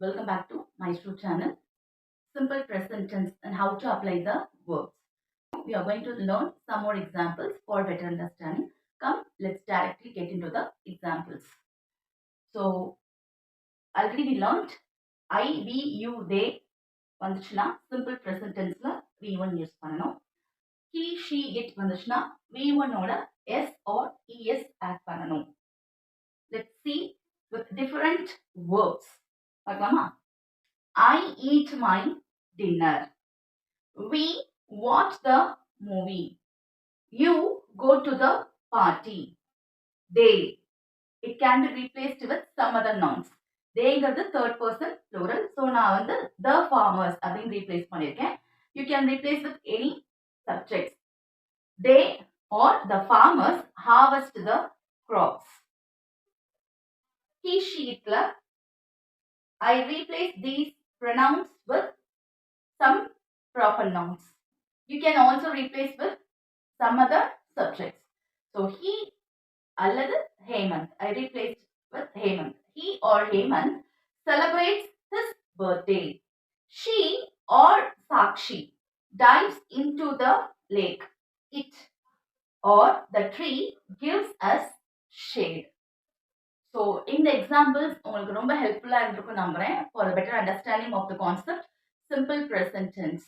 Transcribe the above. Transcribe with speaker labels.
Speaker 1: Welcome back to my YouTube channel, Simple Present Tense and how to apply the verbs. We are going to learn some more examples for better understanding. Come, let's directly get into the examples. So, already we learned I, we, you, they வந்துச்சுன்னா simple present tenseல V1 use பண்ணணும். He, she, it வந்துச்சுன்னா V1 ஓட S or ES add பண்ணணும். Let's see with different verbs. பார்க்கலாமா? I eat my dinner. We watch the movie. You go to the party. They. It can be replaced with some other nouns. Theyங்கிறது third person plural. So நான் வந்து the farmers அப்படின்னு replace பண்ணிருக்கேன். You can replace with any subjects. They or the farmers harvest the crops. He, she, itல I replace these pronouns with some proper nouns. You can also replace with some other subjects. So he அல்லது Hemant. I replaced with Hemant. He or Hemant celebrates his birthday. She or Sakshi dives into the lake. It or the tree gives us shade. So in the examples உங்களுக்கு ரொம்ப ஹெல்ப்ஃபுல்லா இருந்திருக்கும் நம்புறேன் for a better understanding of the concept simple present tense.